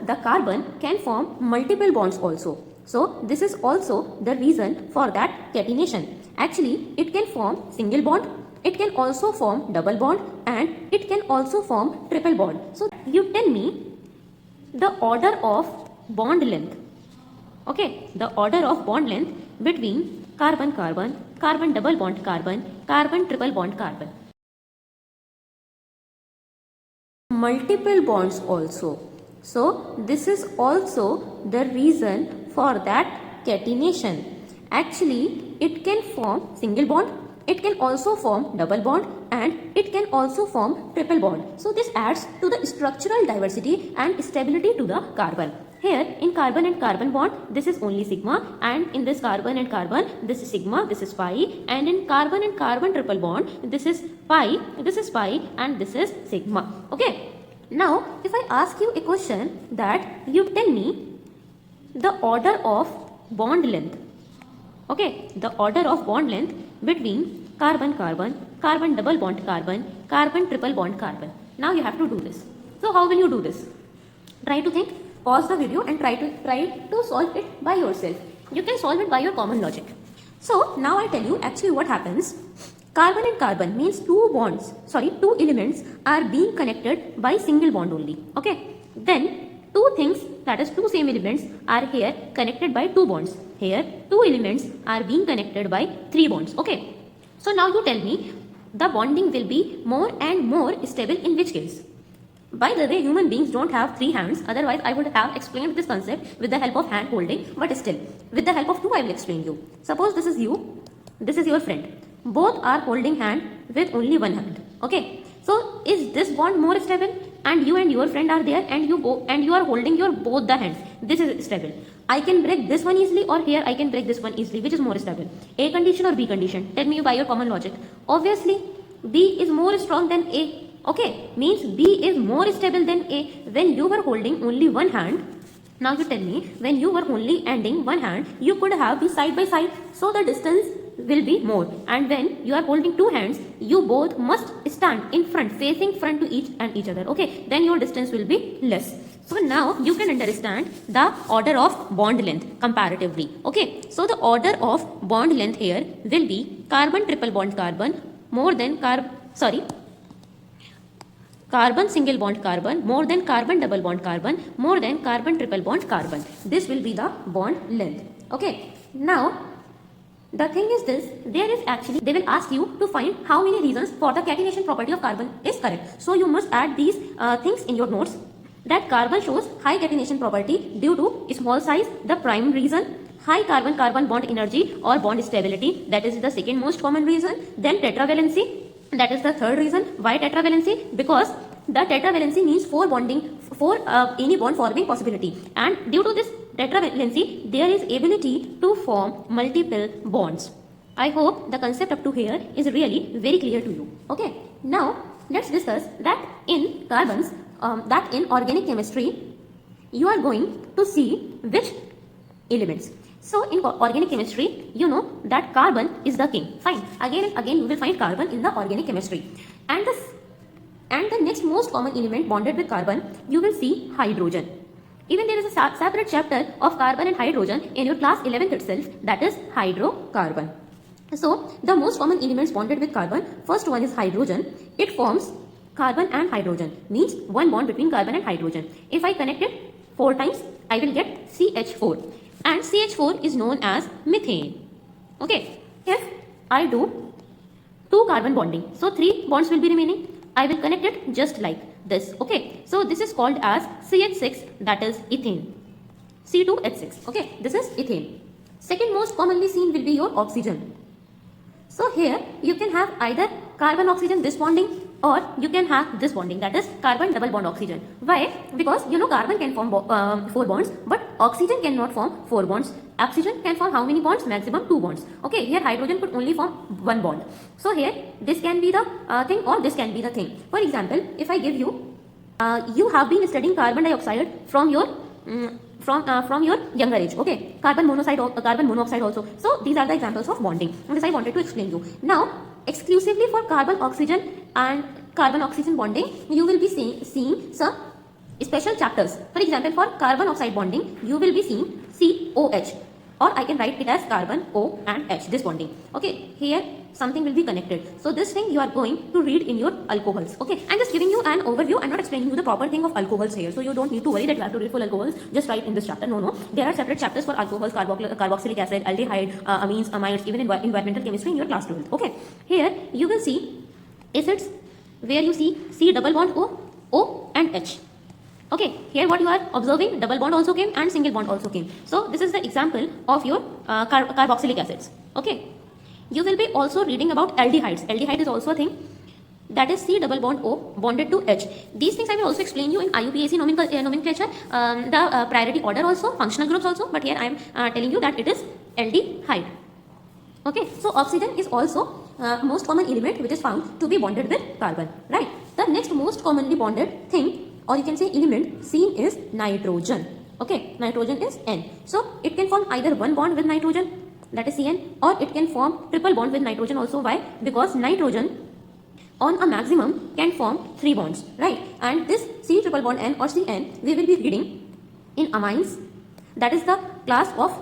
the carbon can form multiple bonds also. So this is also the reason for that catenation. Actually, it can form single bond, it can also form double bond, and it can also form triple bond. So you tell me the order of bond length. Okay, the order of bond length between carbon-carbon, carbon double bond carbon, carbon triple bond carbon. Multiple bonds also. So this is also the reason for that catenation. Actually, it can form single bond, it can also form double bond, and it can also form triple bond. So this adds to the structural diversity and stability to the carbon. Here in carbon and carbon bond, this is only sigma, and in this carbon and carbon, this is sigma, this is pi, and in carbon and carbon triple bond, this is pi, and this is sigma. Okay. Now, if I ask you a question that you tell me the order of bond length. Okay, the order of bond length between carbon-carbon, carbon double bond carbon, carbon triple bond carbon. Now you have to do this. So how will you do this? Try to think, pause the video and try to solve it by yourself. You can solve it by your common logic. So now I tell you actually what happens. Carbon and carbon means two elements are being connected by single bond only. Okay. Then two things, that is two same elements, are here connected by two bonds. Here two elements are being connected by three bonds. Okay. So now you tell me the bonding will be more and more stable in which case? By the way, human beings don't have three hands, otherwise I would have explained this concept with the help of hand holding, but still, with the help of two I will explain you. Suppose this is you, this is your friend. Both are holding hand with only one hand. Okay. So is this bond more stable? And your friend are there, and you are holding your both the hands. This is stable. I can break this one easily, or here I can break this one easily. Which is more stable? A condition or B condition? Tell me by your common logic. Obviously, B is more strong than A. Okay. Means B is more stable than A. When you were holding only one hand, now you tell me, when you were only ending one hand, you could have be side by side. So the distance will be more, and when you are holding two hands, you both must stand in front, facing front to each other. Okay, then your distance will be less. So now you can understand the order of bond length comparatively. Okay, so the order of bond length here will be carbon triple bond carbon more than carbon single bond carbon more than carbon double bond carbon more than carbon triple bond carbon. This will be the bond length. Okay, now the thing is this, they will ask you to find how many reasons for the catenation property of carbon is correct. So you must add these things in your notes. That carbon shows high catenation property due to small size, the prime reason. High carbon-carbon bond energy or bond stability, that is the second most common reason. Then tetravalency, that is the third reason. Why tetravalency? Because the tetravalency means any bond forming possibility, and due to this tetravalency, there is ability to form multiple bonds. I hope the concept up to here is really very clear to you. Okay, now let's discuss that in carbons, that in organic chemistry, you are going to see which elements. So in organic chemistry, you know that carbon is the king. Fine. Again and again, you will find carbon in the organic chemistry. And the next most common element bonded with carbon, you will see hydrogen. Even there is a separate chapter of carbon and hydrogen in your class 11th itself, that is hydrocarbon. So the most common elements bonded with carbon, first one is hydrogen. It forms carbon and hydrogen, means one bond between carbon and hydrogen. If I connect it 4 times, I will get CH4. And CH4 is known as methane. Okay, if I do 2 carbon bonding, so 3 bonds will be remaining. I will connect it just like this. Okay, so this is called as CH6, that is ethane. C2H6. Okay, this is ethane. Second most commonly seen will be your oxygen. So here you can have either carbon oxygen this bonding, or you can have this bonding, that is carbon double bond oxygen. Why? Because you know carbon can form 4 bonds, but oxygen cannot form 4 bonds. Oxygen can form how many bonds? Maximum 2 bonds. Okay, here hydrogen could only form 1 bond. So here this can be the thing, or this can be the thing. For example, if I give you, you have been studying carbon dioxide from your younger age. Okay, carbon monoxide also. So these are the examples of bonding. This I wanted to explain you. Now exclusively for carbon oxygen and carbon oxygen bonding, you will be seeing some special chapters. For example, for carbon oxide bonding, you will be seeing COH, or I can write it as carbon O and H, this bonding. Okay, here something will be connected. So this thing you are going to read in your alcohols. Okay, I'm just giving you an overview. I'm not explaining you the proper thing of alcohols here. So you don't need to worry that you have to read full alcohols just right in this chapter. No. There are separate chapters for alcohols, carboxylic acid, aldehyde, amines, amides, even environmental chemistry in your class 12th. Okay, here you will see acids where you see C double bond O and H. Okay, here what you are observing, double bond also came and single bond also came. So this is the example of your carboxylic acids. Okay, you will be also reading about aldehydes. Aldehyde is also a thing, that is C double bond O bonded to H. These things I will also explain you in IUPAC nomenclature, the priority order also, functional groups also, but here I am telling you that it is aldehyde. Okay, so oxygen is also most common element which is found to be bonded with carbon, right? The next most commonly bonded thing, or you can say element seen, is nitrogen. Okay, nitrogen is N. So it can form either one bond with nitrogen, that is Cn, or it can form triple bond with nitrogen also. Why? Because nitrogen on a maximum can form 3 bonds, right? And this C triple bond N or Cn we will be reading in amines, that is the class of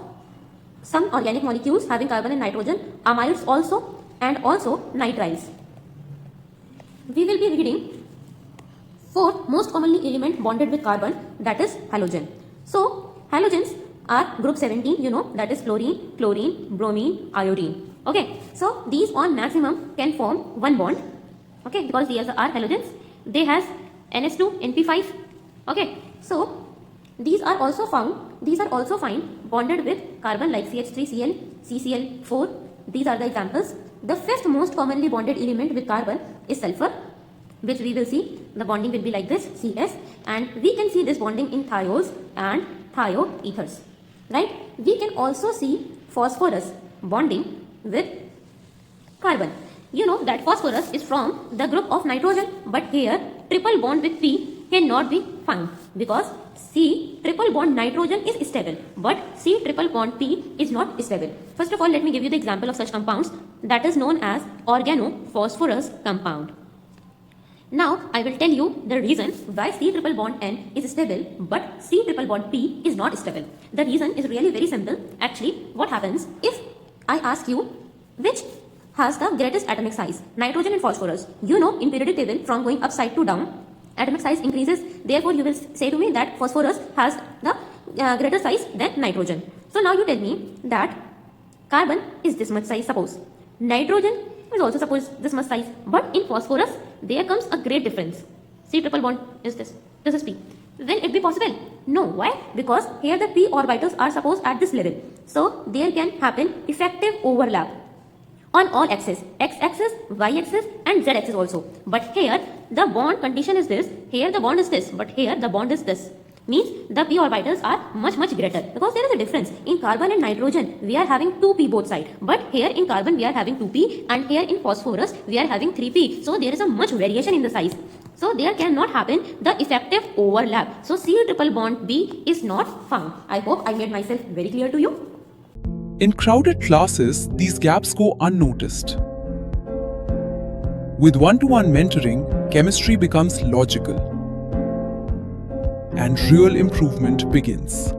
some organic molecules having carbon and nitrogen, amides also, and also nitriles. We will be reading fourth most commonly element bonded with carbon, that is halogen. So halogens are group 17, you know, that is fluorine, chlorine, bromine, iodine. Okay, so these on maximum can form one bond. Okay, because these are halogens. They has NH2, NP5. Okay, so these are also found bonded with carbon like CH3Cl, CCl4. These are the examples. The fifth most commonly bonded element with carbon is sulfur, which we will see the bonding will be like this, CS, and we can see this bonding in thiols and thioethers, right? We can also see phosphorus bonding with carbon. You know that phosphorus is from the group of nitrogen, but here triple bond with P cannot be found because C triple bond nitrogen is stable, but C triple bond P is not stable. First of all, let me give you the example of such compounds, that is known as organophosphorus compound. Now I will tell you the reason why C triple bond N is stable but C triple bond P is not stable. The reason is really very simple. Actually, what happens if I ask you which has the greatest atomic size, nitrogen and phosphorus? You know, in periodic table from going upside to down, atomic size increases. Therefore, you will say to me that phosphorus has the greater size than nitrogen. So now you tell me that carbon is this much size, suppose. Nitrogen is also suppose this much size, but in phosphorus there comes a great difference. C triple bond is this is P. Will it be possible? No. Why? Because here the p orbitals are supposed at this level, so there can happen effective overlap on all axes, x-axis, y-axis and z-axis also. But here the bond condition is this, here the bond is this, but here the bond is this. Means the p orbitals are much greater, because there is a difference. In carbon and nitrogen we are having 2p both side, but here in carbon we are having 2p, and here in phosphorus we are having 3p. So there is a much variation in the size. So there cannot happen the effective overlap. So C triple bond B is not found. I hope I made myself very clear to you. In crowded classes, these gaps go unnoticed. With one-to-one mentoring, chemistry becomes logical, and real improvement begins.